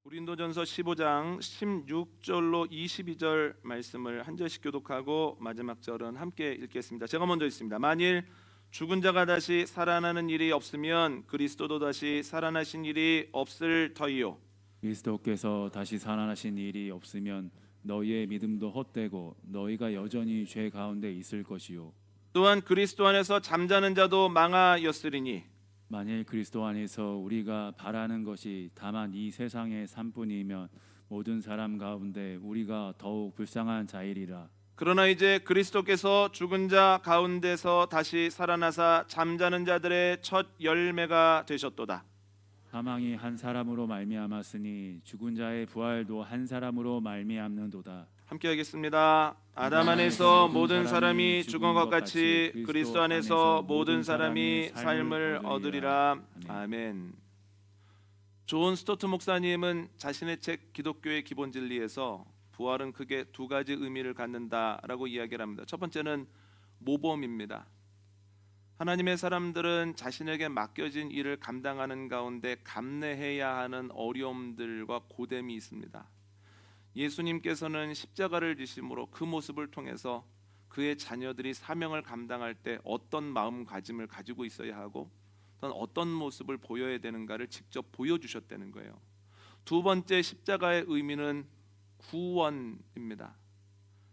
고린도전서 15장 16절로 22절 말씀을 한 절씩 교독하고 마지막 절은 함께 읽겠습니다. 제가 먼저 읽습니다. 만일 죽은 자가 다시 살아나는 일이 없으면 그리스도도 다시 살아나신 일이 없을 터이요. 그리스도께서 다시 살아나신 일이 없으면 너희의 믿음도 헛되고 너희가 여전히 죄 가운데 있을 것이요. 또한 그리스도 안에서 잠자는 자도 망하였으리니 만일 그리스도 안에서 우리가 바라는 것이 다만 이 세상의 삶뿐이면 모든 사람 가운데 우리가 더욱 불쌍한 자이리라. 그러나 이제 그리스도께서 죽은 자 가운데서 다시 살아나사 잠자는 자들의 첫 열매가 되셨도다. 사망이 한 사람으로 말미암았으니 죽은 자의 부활도 한 사람으로 말미암는도다. 함께 하겠습니다. 아담 안에서 모든 사람이 죽은 것 같이 그리스도 안에서 모든 사람이 삶을 얻으리라. 아멘. 존 스토트 목사님은 자신의 책 기독교의 기본 진리에서 부활은 크게 두 가지 의미를 갖는다라고 이야기를 합니다. 첫 번째는 모범입니다. 하나님의 사람들은 자신에게 맡겨진 일을 감당하는 가운데 감내해야 하는 어려움들과 고됨이 있습니다. 예수님께서는 십자가를 지심으로 그 모습을 통해서 그의 자녀들이 사명을 감당할 때 어떤 마음가짐을 가지고 있어야 하고 또는 어떤 모습을 보여야 되는가를 직접 보여주셨다는 거예요. 두 번째 십자가의 의미는 구원입니다.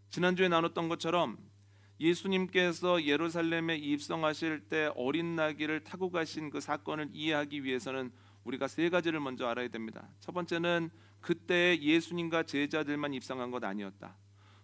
지난주에 나눴던 것처럼 예수님께서 예루살렘에 입성하실 때 어린 나귀를 타고 가신 그 사건을 이해하기 위해서는 우리가 세 가지를 먼저 알아야 됩니다. 첫 번째는 그때 예수님과 제자들만 입성한 것 아니었다.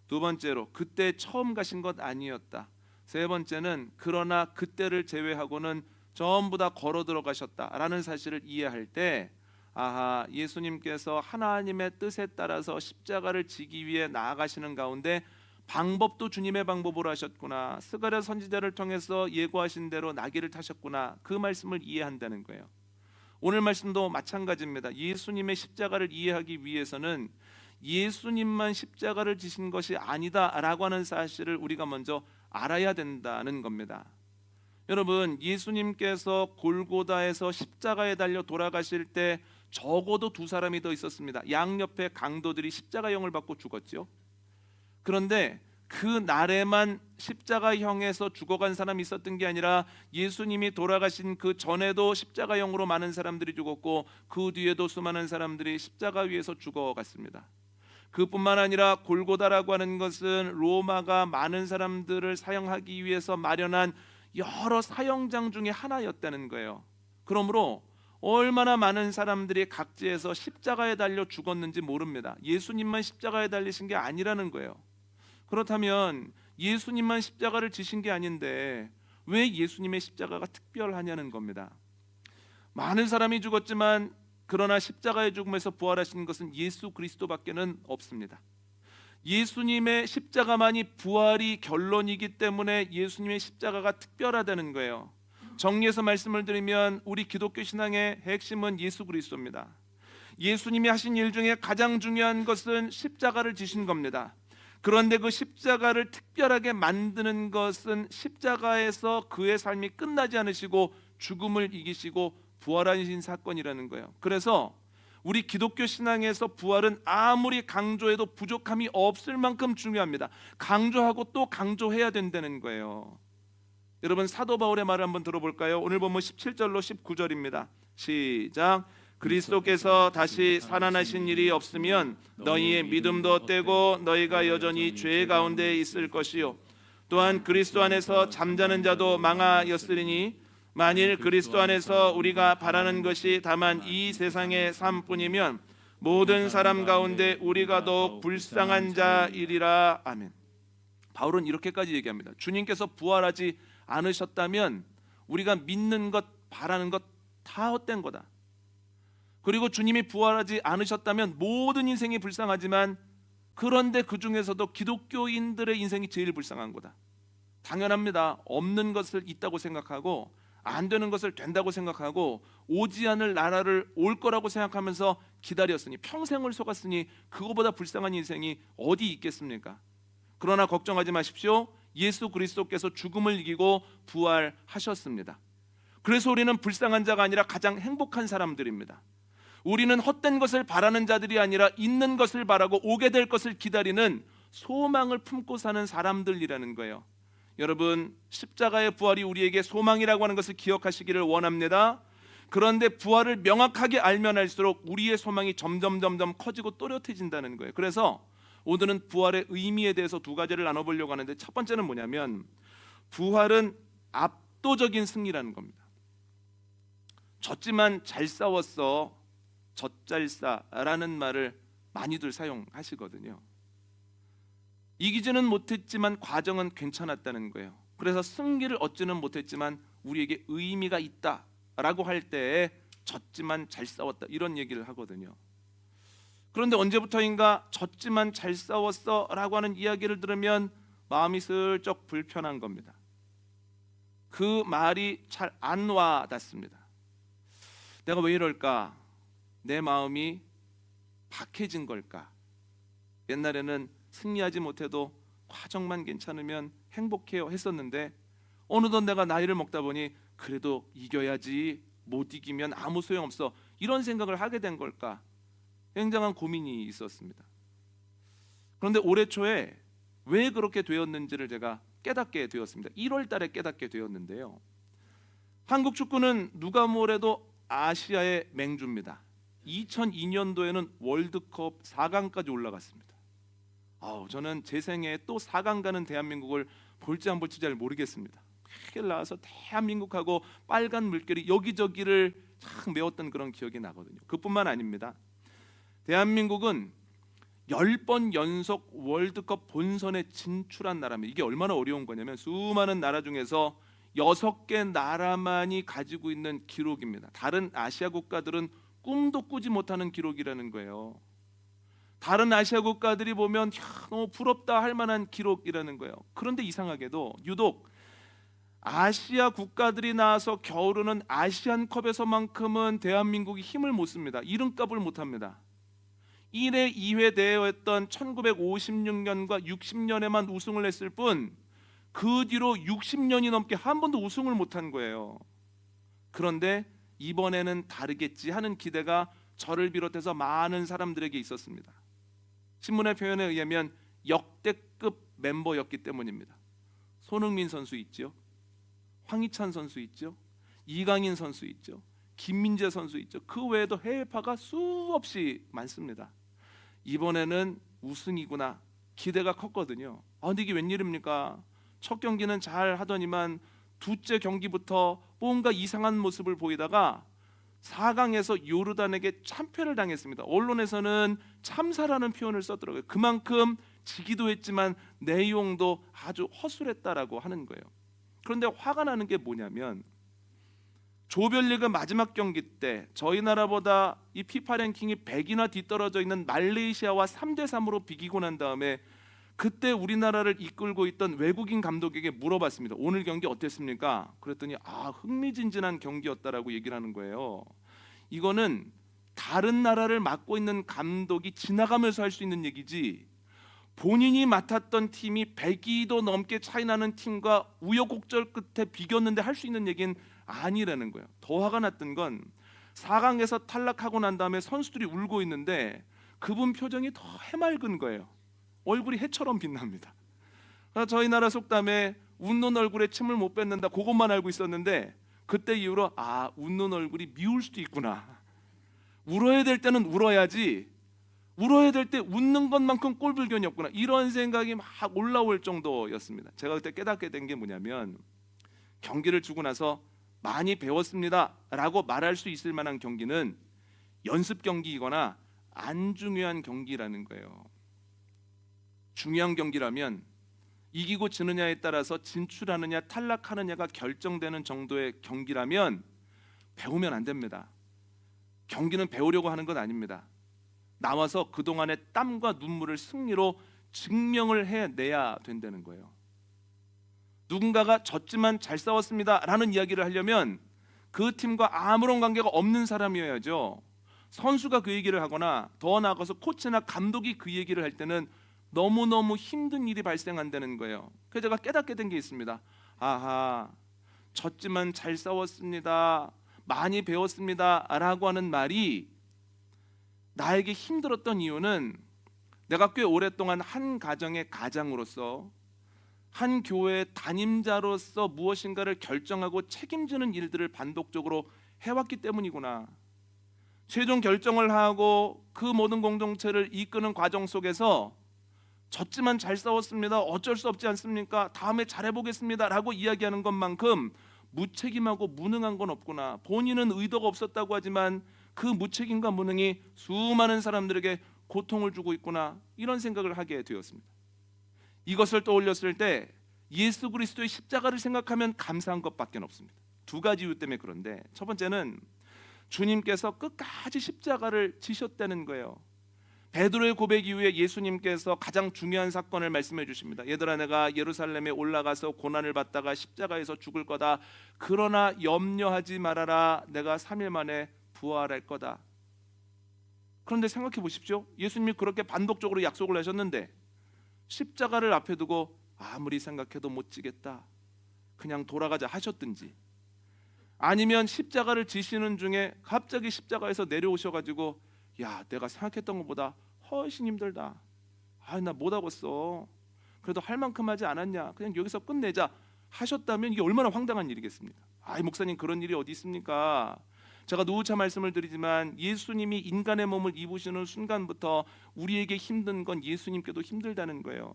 두 번째로 그때 처음 가신 것 아니었다. 세 번째는 그러나 그때를 제외하고는 전부 다 걸어 들어가셨다라는 사실을 이해할 때 아하, 예수님께서 하나님의 뜻에 따라서 십자가를 지기 위해 나아가시는 가운데 방법도 주님의 방법으로 하셨구나. 스가랴 선지자를 통해서 예고하신 대로 나귀를 타셨구나. 그 말씀을 이해한다는 거예요. 오늘 말씀도 마찬가지입니다. 예수님의 십자가를 이해하기 위해서는 예수님만 십자가를 지신 것이 아니다라고 하는 사실을 우리가 먼저 알아야 된다는 겁니다. 여러분, 예수님께서 골고다에서 십자가에 달려 돌아가실 때 적어도 두 사람이 더 있었습니다. 양옆에 강도들이 십자가형을 받고 죽었죠. 그런데 그 날에만 십자가형에서 죽어간 사람이 있었던 게 아니라 예수님이 돌아가신 그 전에도 십자가형으로 많은 사람들이 죽었고 그 뒤에도 수많은 사람들이 십자가 위에서 죽어갔습니다. 그뿐만 아니라 골고다라고 하는 것은 로마가 많은 사람들을 사형하기 위해서 마련한 여러 사형장 중에 하나였다는 거예요. 그러므로 얼마나 많은 사람들이 각지에서 십자가에 달려 죽었는지 모릅니다. 예수님만 십자가에 달리신 게 아니라는 거예요. 그렇다면 예수님만 십자가를 지신 게 아닌데 왜 예수님의 십자가가 특별하냐는 겁니다. 많은 사람이 죽었지만 그러나 십자가의 죽음에서 부활하신 것은 예수 그리스도밖에는 없습니다. 예수님의 십자가만이 부활이 결론이기 때문에 예수님의 십자가가 특별하다는 거예요. 정리해서 말씀을 드리면 우리 기독교 신앙의 핵심은 예수 그리스도입니다. 예수님이 하신 일 중에 가장 중요한 것은 십자가를 지신 겁니다. 그런데 그 십자가를 특별하게 만드는 것은 십자가에서 그의 삶이 끝나지 않으시고 죽음을 이기시고 부활하신 사건이라는 거예요. 그래서 우리 기독교 신앙에서 부활은 아무리 강조해도 부족함이 없을 만큼 중요합니다. 강조하고 또 강조해야 된다는 거예요. 여러분, 사도 바울의 말을 한번 들어볼까요? 오늘 보면 17절로 19절입니다. 시작. 그리스도께서 다시 살아나신 일이 없으면 너희의 믿음도 헛되고 너희가 여전히 죄 가운데 있을 것이요. 또한 그리스도 안에서 잠자는 자도 망하였으리니 만일 그리스도 안에서 우리가 바라는 것이 다만 이 세상의 삶뿐이면 모든 사람 가운데 우리가 더욱 불쌍한 자이리라. 아멘. 바울은 이렇게까지 얘기합니다. 주님께서 부활하지 않으셨다면 우리가 믿는 것, 바라는 것 다 헛된 거다. 그리고 주님이 부활하지 않으셨다면 모든 인생이 불쌍하지만 그런데 그 중에서도 기독교인들의 인생이 제일 불쌍한 거다. 당연합니다. 없는 것을 있다고 생각하고 안 되는 것을 된다고 생각하고 오지 않을 나라를 올 거라고 생각하면서 기다렸으니 평생을 속았으니 그거보다 불쌍한 인생이 어디 있겠습니까? 그러나 걱정하지 마십시오. 예수 그리스도께서 죽음을 이기고 부활하셨습니다. 그래서 우리는 불쌍한 자가 아니라 가장 행복한 사람들입니다. 우리는 헛된 것을 바라는 자들이 아니라 있는 것을 바라고 오게 될 것을 기다리는 소망을 품고 사는 사람들이라는 거예요. 여러분, 십자가의 부활이 우리에게 소망이라고 하는 것을 기억하시기를 원합니다. 그런데 부활을 명확하게 알면 알수록 우리의 소망이 점점 커지고 또렷해진다는 거예요. 그래서 오늘은 부활의 의미에 대해서 두 가지를 나눠보려고 하는데, 첫 번째는 뭐냐면 부활은 압도적인 승리라는 겁니다. 졌지만 잘 싸웠어, 젖잘싸라는 말을 많이들 사용하시거든요. 이기지는 못했지만 과정은 괜찮았다는 거예요. 그래서 승리를 얻지는 못했지만 우리에게 의미가 있다라고 할 때에 졌지만 잘 싸웠다, 이런 얘기를 하거든요. 그런데 언제부터인가 졌지만 잘 싸웠어라고 하는 이야기를 들으면 마음이 슬쩍 불편한 겁니다. 그 말이 잘 안 와닿습니다. 내가 왜 이럴까? 내 마음이 박해진 걸까? 옛날에는 승리하지 못해도 과정만 괜찮으면 행복해요 했었는데, 어느덧 내가 나이를 먹다 보니 그래도 이겨야지, 못 이기면 아무 소용없어, 이런 생각을 하게 된 걸까? 굉장한 고민이 있었습니다. 그런데 올해 초에 왜 그렇게 되었는지를 제가 깨닫게 되었습니다. 1월 달에 깨닫게 되었는데요. 한국 축구는 누가 뭐래도 아시아의 맹주입니다. 2002년도에는 월드컵 4강까지 올라갔습니다. 저는 제 생애에 또 4강 가는 대한민국을 볼지 안 볼지 잘 모르겠습니다. 크게 나와서 대한민국하고 빨간 물결이 여기저기를 참 메웠던 그런 기억이 나거든요. 그뿐만 아닙니다. 대한민국은 10번 연속 월드컵 본선에 진출한 나라입니다. 이게 얼마나 어려운 거냐면 수많은 나라 중에서 6개 나라만이 가지고 있는 기록입니다. 다른 아시아 국가들은 꿈도 꾸지 못하는 기록이라는 거예요. 다른 아시아 국가들이 보면 너무 부럽다 할 만한 기록이라는 거예요. 그런데 이상하게도 유독 아시아 국가들이 나와서 겨루는 아시안컵에서만큼은 대한민국이 힘을 못 씁니다. 이름값을 못 합니다. 1회, 2회 대회였던 1956년과 60년에만 우승을 했을 뿐 그 뒤로 60년이 넘게 한 번도 우승을 못한 거예요. 그런데 이번에는 다르겠지 하는 기대가 저를 비롯해서 많은 사람들에게 있었습니다. 신문의 표현에 의하면 역대급 멤버였기 때문입니다. 손흥민 선수 있죠, 황희찬 선수 있죠, 이강인 선수 있죠, 김민재 선수 있죠. 그 외에도 해외파가 수없이 많습니다. 이번에는 우승이구나, 기대가 컸거든요. 근데 이게 웬일입니까? 첫 경기는 잘 하더니만 두째 경기부터 뭔가 이상한 모습을 보이다가 4강에서 요르단에게 참패를 당했습니다. 언론에서는 참사라는 표현을 썼더라고요. 그만큼 지기도 했지만 내용도 아주 허술했다라고 하는 거예요. 그런데 화가 나는 게 뭐냐면 조별리그 마지막 경기 때 저희 나라보다 이 FIFA 랭킹이 100이나 뒤떨어져 있는 말레이시아와 3대3으로 비기고 난 다음에 그때 우리나라를 이끌고 있던 외국인 감독에게 물어봤습니다. 오늘 경기 어땠습니까? 그랬더니 흥미진진한 경기였다라고 얘기를 하는 거예요. 이거는 다른 나라를 맡고 있는 감독이 지나가면서 할 수 있는 얘기지, 본인이 맡았던 팀이 100이도 넘게 차이 나는 팀과 우여곡절 끝에 비겼는데 할 수 있는 얘기는 아니라는 거예요. 더 화가 났던 건 4강에서 탈락하고 난 다음에 선수들이 울고 있는데 그분 표정이 더 해맑은 거예요. 얼굴이 해처럼 빛납니다. 저희 나라 속담에 웃는 얼굴에 침을 못 뱉는다, 그것만 알고 있었는데 그때 이후로 웃는 얼굴이 미울 수도 있구나, 울어야 될 때는 울어야지, 울어야 될 때 웃는 것만큼 꼴불견이 없구나, 이런 생각이 막 올라올 정도였습니다. 제가 그때 깨닫게 된 게 뭐냐면 경기를 주고 나서 많이 배웠습니다 라고 말할 수 있을 만한 경기는 연습 경기이거나 안 중요한 경기라는 거예요. 중요한 경기라면 이기고 지느냐에 따라서 진출하느냐 탈락하느냐가 결정되는 정도의 경기라면 배우면 안 됩니다. 경기는 배우려고 하는 건 아닙니다. 나와서 그동안의 땀과 눈물을 승리로 증명을 해내야 된다는 거예요. 누군가가 졌지만 잘 싸웠습니다 라는 이야기를 하려면 그 팀과 아무런 관계가 없는 사람이어야죠. 선수가 그 얘기를 하거나 더 나아가서 코치나 감독이 그 얘기를 할 때는 너무너무 힘든 일이 발생한다는 거예요. 그래서 제가 깨닫게 된 게 있습니다. 졌지만 잘 싸웠습니다, 많이 배웠습니다 라고 하는 말이 나에게 힘들었던 이유는 내가 꽤 오랫동안 한 가정의 가장으로서, 한 교회의 담임자로서 무엇인가를 결정하고 책임지는 일들을 반복적으로 해왔기 때문이구나. 최종 결정을 하고 그 모든 공동체를 이끄는 과정 속에서 졌지만 잘 싸웠습니다, 어쩔 수 없지 않습니까, 다음에 잘해보겠습니다 라고 이야기하는 것만큼 무책임하고 무능한 건 없구나. 본인은 의도가 없었다고 하지만 그 무책임과 무능이 수많은 사람들에게 고통을 주고 있구나, 이런 생각을 하게 되었습니다. 이것을 떠올렸을 때 예수 그리스도의 십자가를 생각하면 감사한 것밖에 없습니다. 두 가지 이유 때문에 그런데, 첫 번째는 주님께서 끝까지 십자가를 지셨다는 거예요. 베드로의 고백 이후에 예수님께서 가장 중요한 사건을 말씀해 주십니다. 얘들아, 내가 예루살렘에 올라가서 고난을 받다가 십자가에서 죽을 거다. 그러나 염려하지 말아라. 내가 3일 만에 부활할 거다. 그런데 생각해 보십시오. 예수님이 그렇게 반복적으로 약속을 하셨는데 십자가를 앞에 두고 아무리 생각해도 못 지겠다, 그냥 돌아가자 하셨든지, 아니면 십자가를 지시는 중에 갑자기 십자가에서 내려오셔가지고 야, 내가 생각했던 것보다 훨씬 힘들다, 나 못하겠어, 그래도 할 만큼 하지 않았냐, 그냥 여기서 끝내자 하셨다면 이게 얼마나 황당한 일이겠습니까? 목사님, 그런 일이 어디 있습니까? 제가 누차 말씀을 드리지만 예수님이 인간의 몸을 입으시는 순간부터 우리에게 힘든 건 예수님께도 힘들다는 거예요.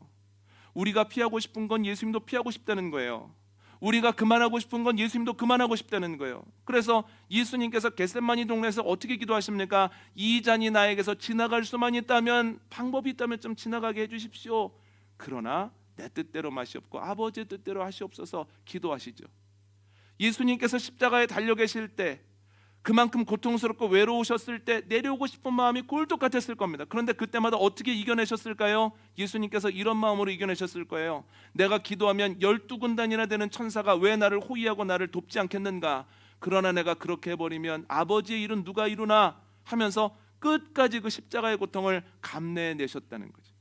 우리가 피하고 싶은 건 예수님도 피하고 싶다는 거예요. 우리가 그만하고 싶은 건 예수님도 그만하고 싶다는 거예요. 그래서 예수님께서 겟세마니 동네에서 어떻게 기도하십니까? 이 잔이 나에게서 지나갈 수만 있다면, 방법이 있다면 좀 지나가게 해주십시오. 그러나 내 뜻대로 마시옵고 아버지의 뜻대로 하시옵소서 기도하시죠. 예수님께서 십자가에 달려 계실 때, 그만큼 고통스럽고 외로우셨을 때 내려오고 싶은 마음이 꿀떡 같았을 겁니다. 그런데 그때마다 어떻게 이겨내셨을까요? 예수님께서 이런 마음으로 이겨내셨을 거예요. 내가 기도하면 12군단이나 되는 천사가 왜 나를 호위하고 나를 돕지 않겠는가? 그러나 내가 그렇게 해버리면 아버지의 일은 누가 이루나? 하면서 끝까지 그 십자가의 고통을 감내내셨다는 거죠.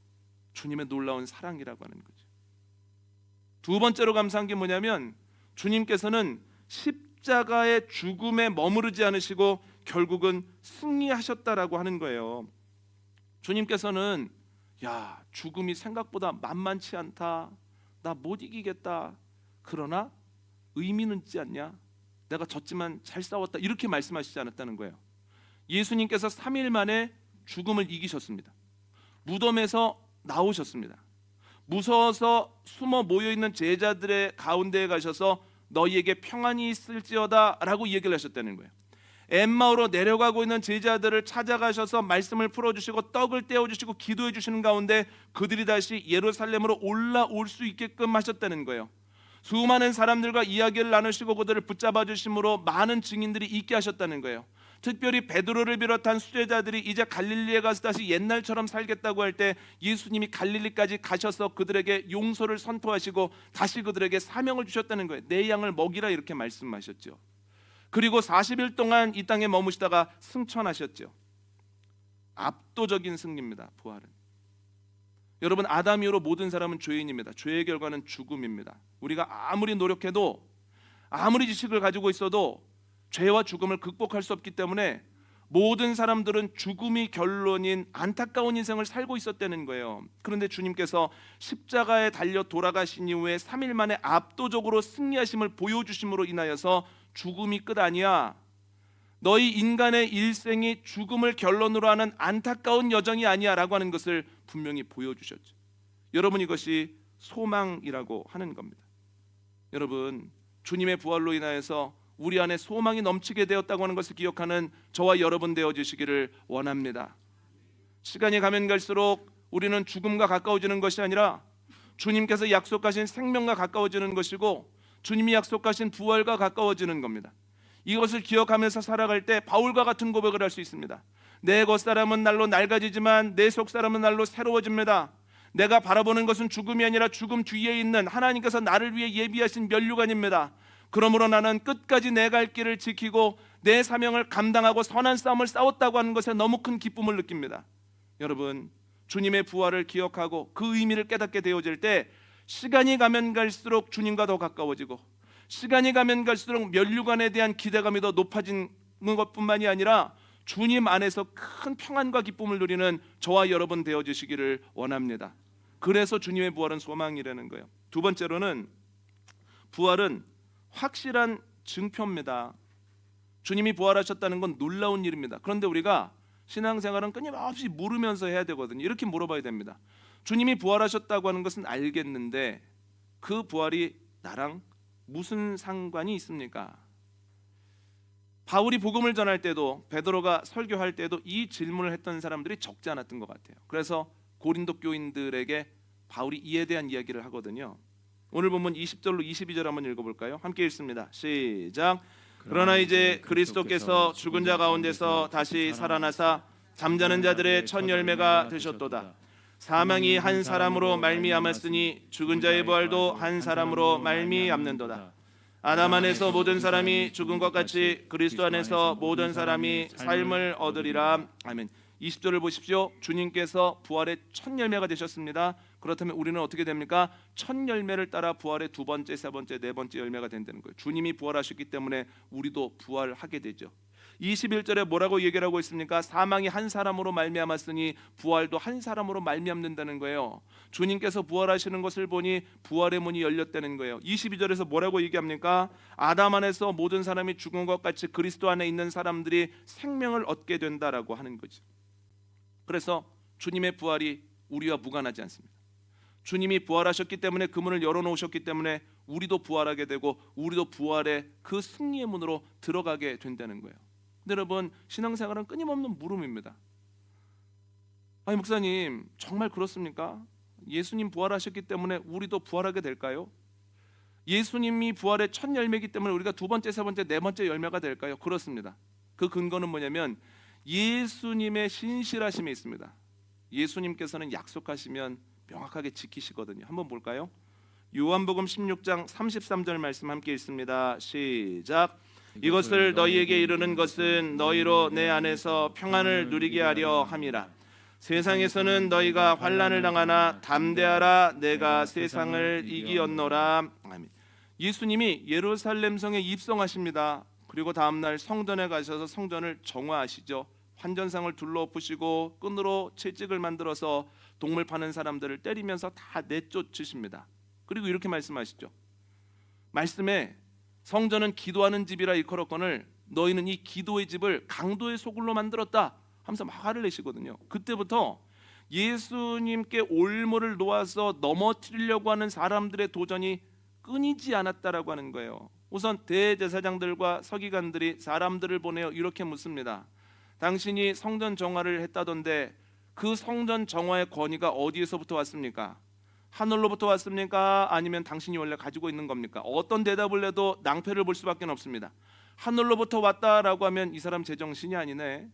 주님의 놀라운 사랑이라고 하는 거죠. 두 번째로 감사한 게 뭐냐면, 주님께서는 십자가의 죽음에 머무르지 않으시고 결국은 승리하셨다라고 하는 거예요. 주님께서는 죽음이 생각보다 만만치 않다, 나 못 이기겠다, 그러나 의미는 있지 않냐, 내가 졌지만 잘 싸웠다, 이렇게 말씀하시지 않았다는 거예요. 예수님께서 3일 만에 죽음을 이기셨습니다. 무덤에서 나오셨습니다. 무서워서 숨어 모여있는 제자들의 가운데에 가셔서 너희에게 평안이 있을지어다 라고 얘기를 하셨다는 거예요. 엠마오로 내려가고 있는 제자들을 찾아가셔서 말씀을 풀어주시고 떡을 떼어주시고 기도해 주시는 가운데 그들이 다시 예루살렘으로 올라올 수 있게끔 하셨다는 거예요. 수많은 사람들과 이야기를 나누시고 그들을 붙잡아 주심으로 많은 증인들이 있게 하셨다는 거예요. 특별히 베드로를 비롯한 수제자들이 이제 갈릴리에 가서 다시 옛날처럼 살겠다고 할 때 예수님이 갈릴리까지 가셔서 그들에게 용서를 선포하시고 다시 그들에게 사명을 주셨다는 거예요. 내 양을 먹이라, 이렇게 말씀하셨죠. 그리고 40일 동안 이 땅에 머무시다가 승천하셨죠. 압도적인 승리입니다. 부활은. 여러분, 아담 이후로 모든 사람은 죄인입니다. 죄의 결과는 죽음입니다. 우리가 아무리 노력해도, 아무리 지식을 가지고 있어도 죄와 죽음을 극복할 수 없기 때문에 모든 사람들은 죽음이 결론인 안타까운 인생을 살고 있었다는 거예요. 그런데 주님께서 십자가에 달려 돌아가신 이후에 3일 만에 압도적으로 승리하심을 보여주심으로 인하여서 죽음이 끝 아니야, 너희 인간의 일생이 죽음을 결론으로 하는 안타까운 여정이 아니야 라고 하는 것을 분명히 보여주셨죠. 여러분, 이것이 소망이라고 하는 겁니다. 여러분, 주님의 부활로 인하여서 우리 안에 소망이 넘치게 되었다고 하는 것을 기억하는 저와 여러분 되어주시기를 원합니다. 시간이 가면 갈수록 우리는 죽음과 가까워지는 것이 아니라 주님께서 약속하신 생명과 가까워지는 것이고, 주님이 약속하신 부활과 가까워지는 겁니다. 이것을 기억하면서 살아갈 때 바울과 같은 고백을 할 수 있습니다. 내 겉사람은 날로 낡아지지만 내 속사람은 날로 새로워집니다. 내가 바라보는 것은 죽음이 아니라 죽음 뒤에 있는 하나님께서 나를 위해 예비하신 면류관입니다. 그러므로 나는 끝까지 내 갈 길을 지키고 내 사명을 감당하고 선한 싸움을 싸웠다고 하는 것에 너무 큰 기쁨을 느낍니다. 여러분, 주님의 부활을 기억하고 그 의미를 깨닫게 되어질 때 시간이 가면 갈수록 주님과 더 가까워지고, 시간이 가면 갈수록 면류관에 대한 기대감이 더 높아지는 것뿐만이 아니라 주님 안에서 큰 평안과 기쁨을 누리는 저와 여러분 되어주시기를 원합니다. 그래서 주님의 부활은 소망이라는 거예요. 두 번째로는 부활은 확실한 증표입니다. 주님이 부활하셨다는 건 놀라운 일입니다. 그런데 우리가 신앙생활은 끊임없이 물으면서 해야 되거든요. 이렇게 물어봐야 됩니다. 주님이 부활하셨다고 하는 것은 알겠는데 그 부활이 나랑 무슨 상관이 있습니까? 바울이 복음을 전할 때도 베드로가 설교할 때도 이 질문을 했던 사람들이 적지 않았던 것 같아요. 그래서 고린도 교인들에게 바울이 이에 대한 이야기를 하거든요. 오늘 본문 20절로 22절 한번 읽어볼까요? 함께 읽습니다. 시작. 그러나 이제 그리스도께서 죽은 자 가운데서 다시 살아나사 잠자는 자들의 첫 열매가 되셨도다. 사망이 한 사람으로 말미암았으니 죽은 자의 부활도 한 사람으로 말미암는도다. 아담 안에서 모든 사람이 죽은 것 같이 그리스도 안에서 모든 사람이 삶을 얻으리라. 아멘. 20절을 보십시오. 주님께서 부활의 첫 열매가 되셨습니다. 그렇다면 우리는 어떻게 됩니까? 첫 열매를 따라 부활의 두 번째, 세 번째, 네 번째 열매가 된다는 거예요. 주님이 부활하셨기 때문에 우리도 부활하게 되죠. 21절에 뭐라고 얘기를 하고 있습니까? 사망이 한 사람으로 말미암았으니 부활도 한 사람으로 말미암는다는 거예요. 주님께서 부활하시는 것을 보니 부활의 문이 열렸다는 거예요. 22절에서 뭐라고 얘기합니까? 아담 안에서 모든 사람이 죽은 것 같이 그리스도 안에 있는 사람들이 생명을 얻게 된다라고 하는 거죠. 그래서 주님의 부활이 우리와 무관하지 않습니다. 주님이 부활하셨기 때문에 그 문을 열어놓으셨기 때문에 우리도 부활하게 되고 우리도 부활의 그 승리의 문으로 들어가게 된다는 거예요. 근데 여러분, 신앙생활은 끊임없는 물음입니다. 아니 목사님, 정말 그렇습니까? 예수님 부활하셨기 때문에 우리도 부활하게 될까요? 예수님이 부활의 첫 열매이기 때문에 우리가 두 번째, 세 번째, 네 번째 열매가 될까요? 그렇습니다. 그 근거는 뭐냐면 예수님의 신실하심에 있습니다. 예수님께서는 약속하시면 명확하게 지키시거든요. 한번 볼까요? 요한복음 16장 33절 말씀 함께 읽습니다. 시작. 이것을 너희에게 이르는 것은 너희로 내 안에서 평안을 누리게 하려 함이라. 세상에서는 너희가 환난을 당하나 담대하라. 내가 세상을 이기었노라. 아멘. 예수님이 예루살렘 성에 입성하십니다. 그리고 다음 날 성전에 가셔서 성전을 정화하시죠. 환전상을 둘러엎으시고 끈으로 채찍을 만들어서 동물 파는 사람들을 때리면서 다 내쫓으십니다. 그리고 이렇게 말씀하시죠. 말씀에 성전은 기도하는 집이라 일컬었거늘 너희는 이 기도의 집을 강도의 소굴로 만들었다 하면서 막 화를 내시거든요. 그때부터 예수님께 올무를 놓아서 넘어뜨리려고 하는 사람들의 도전이 끊이지 않았다라고 하는 거예요. 우선 대제사장들과 서기관들이 사람들을 보내어 이렇게 묻습니다. 당신이 성전 정화를 했다던데 그 성전 정화의 권위가 어디에서부터 왔습니까? 하늘로부터 왔습니까? 아니면 당신이 원래 가지고 있는 겁니까? 어떤 대답을 해도 낭패를 볼 수밖에 없습니다. 하늘로부터 왔다라고 하면 이 사람 제정신이 아니네.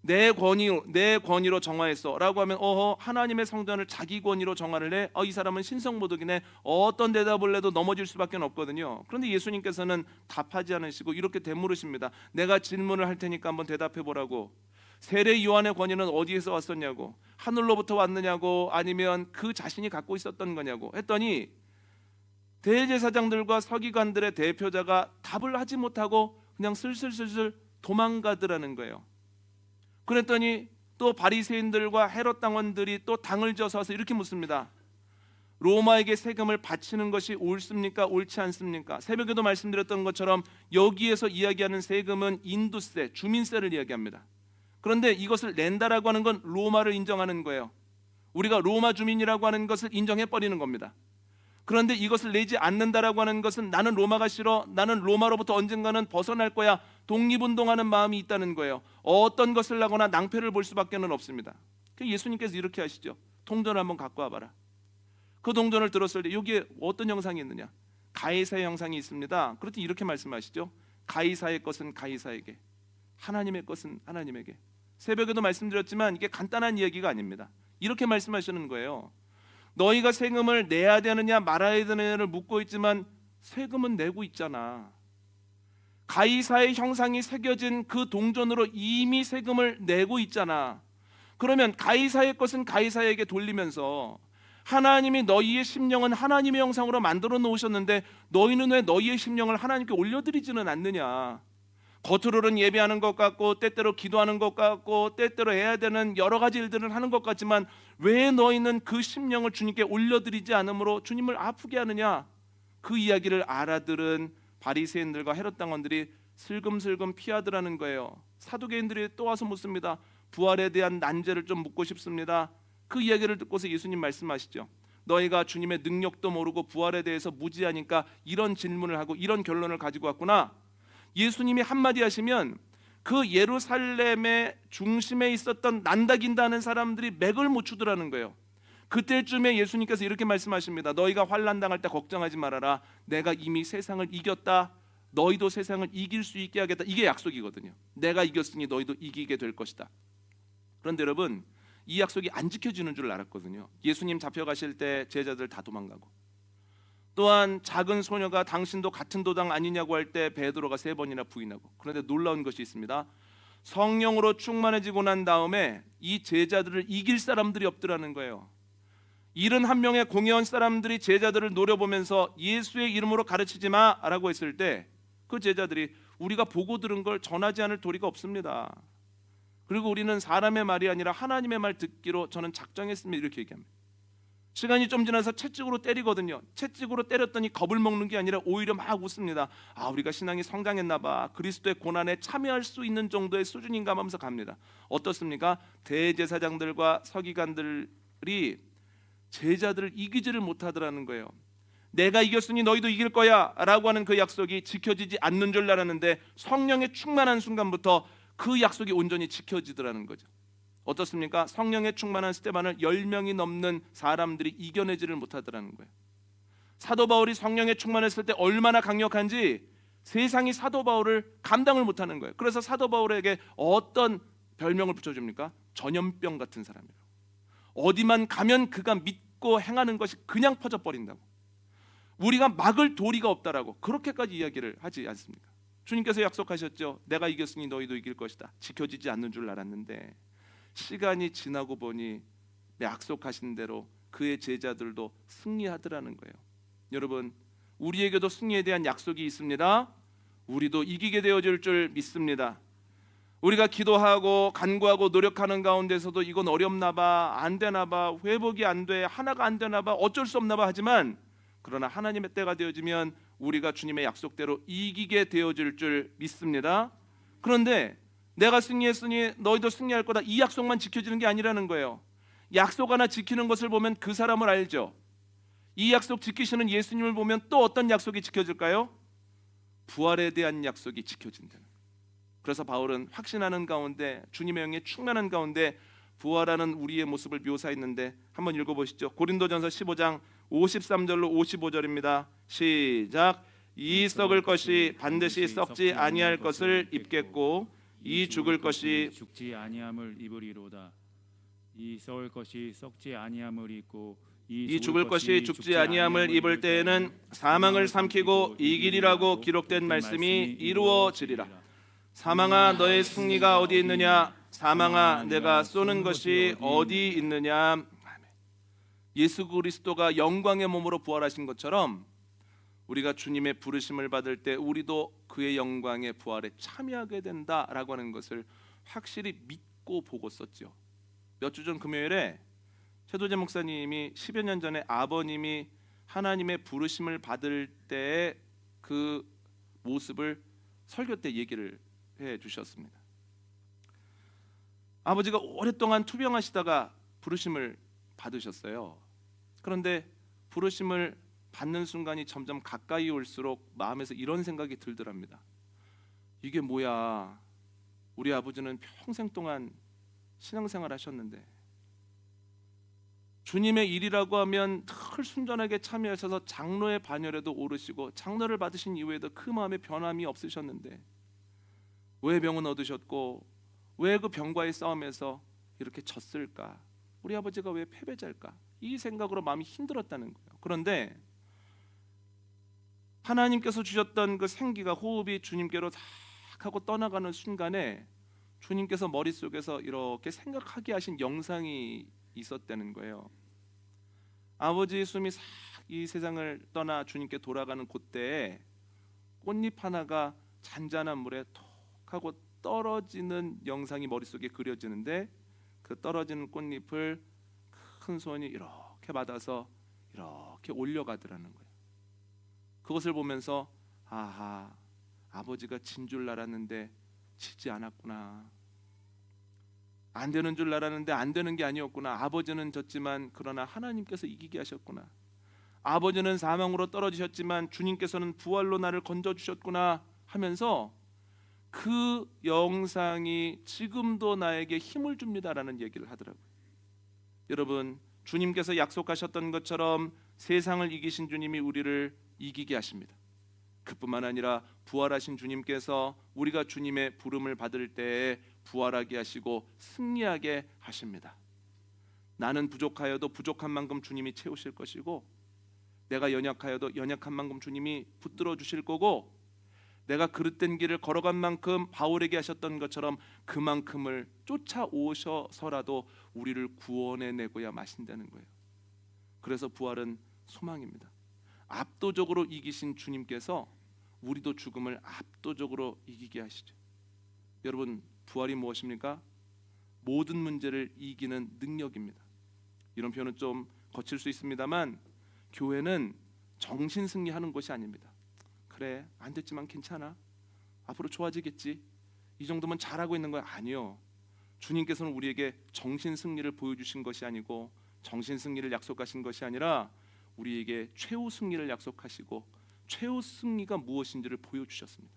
내 권위로 정화했어라고 하면 하나님의 성전을 자기 권위로 정화를 해. 이 사람은 신성모독이네. 어떤 대답을 해도 넘어질 수밖에 없거든요. 그런데 예수님께서는 답하지 않으시고 이렇게 되물으십니다. 내가 질문을 할 테니까 한번 대답해 보라고. 세례 요한의 권위는 어디에서 왔었냐고, 하늘로부터 왔느냐고, 아니면 그 자신이 갖고 있었던 거냐고 했더니 대제사장들과 서기관들의 대표자가 답을 하지 못하고 그냥 슬슬슬슬 도망가더라는 거예요. 그랬더니 또 바리새인들과 헤롯 당원들이 또 당을 져서 이렇게 묻습니다. 로마에게 세금을 바치는 것이 옳습니까? 옳지 않습니까? 새벽에도 말씀드렸던 것처럼 여기에서 이야기하는 세금은 인두세, 주민세를 이야기합니다. 그런데 이것을 낸다라고 하는 건 로마를 인정하는 거예요. 우리가 로마 주민이라고 하는 것을 인정해버리는 겁니다. 그런데 이것을 내지 않는다라고 하는 것은 나는 로마가 싫어, 나는 로마로부터 언젠가는 벗어날 거야, 독립운동하는 마음이 있다는 거예요. 어떤 것을 하거나 낭패를 볼 수밖에 없습니다. 예수님께서 이렇게 하시죠. 동전을 한번 갖고 와봐라. 그 동전을 들었을 때 여기에 어떤 형상이 있느냐? 가이사의 형상이 있습니다. 그렇듯 이렇게 말씀하시죠. 가이사의 것은 가이사에게, 하나님의 것은 하나님에게. 새벽에도 말씀드렸지만 이게 간단한 이야기가 아닙니다. 이렇게 말씀하시는 거예요. 너희가 세금을 내야 되느냐 말아야 되느냐를 묻고 있지만 세금은 내고 있잖아. 가이사의 형상이 새겨진 그 동전으로 이미 세금을 내고 있잖아. 그러면 가이사의 것은 가이사에게 돌리면서 하나님이 너희의 심령은 하나님의 형상으로 만들어 놓으셨는데 너희는 왜 너희의 심령을 하나님께 올려드리지는 않느냐. 겉으로는 예배하는 것 같고 때때로 기도하는 것 같고 때때로 해야 되는 여러 가지 일들을 하는 것 같지만 왜 너희는 그 심령을 주님께 올려드리지 않으므로 주님을 아프게 하느냐? 그 이야기를 알아들은 바리새인들과 헤롯 당원들이 슬금슬금 피하더라는 거예요. 사두개인들이 또 와서 묻습니다. 부활에 대한 난제를 좀 묻고 싶습니다. 그 이야기를 듣고서 예수님 말씀하시죠. 너희가 주님의 능력도 모르고 부활에 대해서 무지하니까 이런 질문을 하고 이런 결론을 가지고 왔구나. 예수님이 한마디 하시면 그 예루살렘의 중심에 있었던 난다긴다는 사람들이 맥을 못 추더라는 거예요. 그때쯤에 예수님께서 이렇게 말씀하십니다. 너희가 환난 당할 때 걱정하지 말아라. 내가 이미 세상을 이겼다. 너희도 세상을 이길 수 있게 하겠다. 이게 약속이거든요. 내가 이겼으니 너희도 이기게 될 것이다. 그런데 여러분, 이 약속이 안 지켜지는 줄 알았거든요. 예수님 잡혀가실 때 제자들 다 도망가고, 또한 작은 소녀가 당신도 같은 도당 아니냐고 할 때 베드로가 3번이나 부인하고. 그런데 놀라운 것이 있습니다. 성령으로 충만해지고 난 다음에 이 제자들을 이길 사람들이 없더라는 거예요. 71명의 공회원 사람들이 제자들을 노려보면서 예수의 이름으로 가르치지 마라고 했을 때 그 제자들이 우리가 보고 들은 걸 전하지 않을 도리가 없습니다. 그리고 우리는 사람의 말이 아니라 하나님의 말 듣기로 저는 작정했습니다. 이렇게 얘기합니다. 시간이 좀 지나서 채찍으로 때리거든요. 채찍으로 때렸더니 겁을 먹는 게 아니라 오히려 막 웃습니다. 우리가 신앙이 성장했나 봐. 그리스도의 고난에 참여할 수 있는 정도의 수준인가 하면서 갑니다. 어떻습니까? 대제사장들과 서기관들이 제자들을 이기지를 못하더라는 거예요. 내가 이겼으니 너희도 이길 거야 라고 하는 그 약속이 지켜지지 않는 줄 알았는데 성령에 충만한 순간부터 그 약속이 온전히 지켜지더라는 거죠. 어떻습니까? 성령에 충만한 스데반을 10명이 넘는 사람들이 이겨내지를 못하더라는 거예요. 사도 바울이 성령에 충만했을 때 얼마나 강력한지 세상이 사도 바울을 감당을 못하는 거예요. 그래서 사도 바울에게 어떤 별명을 붙여줍니까? 전염병 같은 사람이에요. 어디만 가면 그가 믿고 행하는 것이 그냥 퍼져버린다고, 우리가 막을 도리가 없다라고 그렇게까지 이야기를 하지 않습니까? 주님께서 약속하셨죠. 내가 이겼으니 너희도 이길 것이다. 지켜지지 않는 줄 알았는데 시간이 지나고 보니 약속하신 대로 그의 제자들도 승리하더라는 거예요. 여러분, 우리에게도 승리에 대한 약속이 있습니다. 우리도 이기게 되어질 줄 믿습니다. 우리가 기도하고 간구하고 노력하는 가운데서도 이건 어렵나 봐, 안 되나 봐, 회복이 안 돼, 하나가 안 되나 봐, 어쩔 수 없나 봐 하지만 그러나 하나님의 때가 되어지면 우리가 주님의 약속대로 이기게 되어질 줄 믿습니다. 그런데 내가 승리했으니 너희도 승리할 거다, 이 약속만 지켜지는 게 아니라는 거예요. 약속 하나 지키는 것을 보면 그 사람을 알죠. 이 약속 지키시는 예수님을 보면 또 어떤 약속이 지켜질까요? 부활에 대한 약속이 지켜진다는 거예요. 그래서 바울은 확신하는 가운데, 주님의 영에 충만한 가운데 부활하는 우리의 모습을 묘사했는데 한번 읽어보시죠. 고린도전서 15장 53절로 55절입니다. 시작. 이 썩을 것이 반드시 썩지 아니할 것을 입겠고 이 죽을 것이 죽지 아니함을 입으리로다. 이 썩을 것이 썩지 아니함을 입고 이 죽을 것이 죽지 아니함을 입을 때에는 사망을 삼키고 이기리라고 기록된 말씀이 이루어지리라. 사망아 너의 승리가 어디 있느냐? 사망아 내가 쏘는 것이 어디 있느냐? 예수 그리스도가 영광의 몸으로 부활하신 것처럼 우리가 주님의 부르심을 받을 때 우리도 그의 영광의 부활에 참여하게 된다라고 하는 것을 확실히 믿고 보고 썼죠. 몇 주 전 금요일에 최도재 목사님이 10여 년 전에 아버님이 하나님의 부르심을 받을 때의 그 모습을 설교 때 얘기를 해 주셨습니다. 아버지가 오랫동안 투병하시다가 부르심을 받으셨어요. 그런데 부르심을 받는 순간이 점점 가까이 올수록 마음에서 이런 생각이 들더랍니다. 이게 뭐야? 우리 아버지는 평생 동안 신앙생활 하셨는데 주님의 일이라고 하면 늘 순전하게 참여하셔서 장로의 반열에도 오르시고 장로를 받으신 이후에도 그 마음에 변함이 없으셨는데 왜 병은 얻으셨고 왜 그 병과의 싸움에서 이렇게 졌을까? 우리 아버지가 왜 패배자일까? 이 생각으로 마음이 힘들었다는 거예요. 그런데 하나님께서 주셨던 그 생기가, 호흡이 주님께로 탁 하고 떠나가는 순간에 주님께서 머릿속에서 이렇게 생각하게 하신 영상이 있었다는 거예요. 아버지의 숨이 싹 이 세상을 떠나 주님께 돌아가는 그때에 꽃잎 하나가 잔잔한 물에 톡 하고 떨어지는 영상이 머릿속에 그려지는데 그 떨어지는 꽃잎을 큰 손이 이렇게 받아서 이렇게 올려가더라는 거예요. 그것을 보면서 아하, 아버지가 진 줄 알았는데 지지 않았구나. 안 되는 줄 알았는데 안 되는 게 아니었구나. 아버지는 졌지만 그러나 하나님께서 이기게 하셨구나. 아버지는 사망으로 떨어지셨지만 주님께서는 부활로 나를 건져주셨구나 하면서 그 영상이 지금도 나에게 힘을 줍니다라는 얘기를 하더라고요. 여러분, 주님께서 약속하셨던 것처럼 세상을 이기신 주님이 우리를 이기게 하십니다. 그뿐만 아니라 부활하신 주님께서 우리가 주님의 부름을 받을 때에 부활하게 하시고 승리하게 하십니다. 나는 부족하여도 부족한 만큼 주님이 채우실 것이고, 내가 연약하여도 연약한 만큼 주님이 붙들어 주실 거고, 내가 그릇된 길을 걸어간 만큼 바울에게 하셨던 것처럼 그만큼을 쫓아오셔서라도 우리를 구원해내고야 마신다는 거예요. 그래서 부활은 소망입니다. 압도적으로 이기신 주님께서 우리도 죽음을 압도적으로 이기게 하시죠. 여러분, 부활이 무엇입니까? 모든 문제를 이기는 능력입니다. 이런 표현은 좀 거칠 수 있습니다만 교회는 정신 승리하는 것이 아닙니다. 그래, 안 됐지만 괜찮아, 앞으로 좋아지겠지, 이 정도면 잘하고 있는 거야. 아니요. 주님께서는 우리에게 정신 승리를 보여주신 것이 아니고, 정신 승리를 약속하신 것이 아니라 우리에게 최후 승리를 약속하시고 최후 승리가 무엇인지를 보여주셨습니다.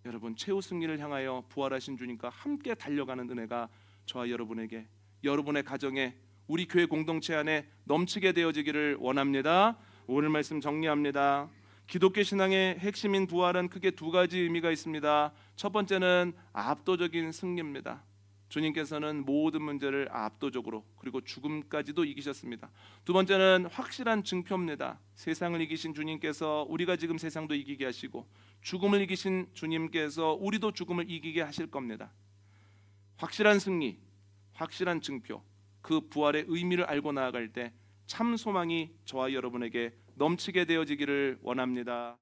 여러분, 최후 승리를 향하여 부활하신 주님과 함께 달려가는 은혜가 저와 여러분에게, 여러분의 가정에, 우리 교회 공동체 안에 넘치게 되어지기를 원합니다. 오늘 말씀 정리합니다. 기독교 신앙의 핵심인 부활은 크게 두 가지 의미가 있습니다. 첫 번째는 압도적인 승리입니다. 주님께서는 모든 문제를 압도적으로, 그리고 죽음까지도 이기셨습니다. 두 번째는 확실한 증표입니다. 세상을 이기신 주님께서 우리가 지금 세상도 이기게 하시고, 죽음을 이기신 주님께서 우리도 죽음을 이기게 하실 겁니다. 확실한 승리, 확실한 증표, 그 부활의 의미를 알고 나아갈 때 참 소망이 저와 여러분에게 넘치게 되어지기를 원합니다.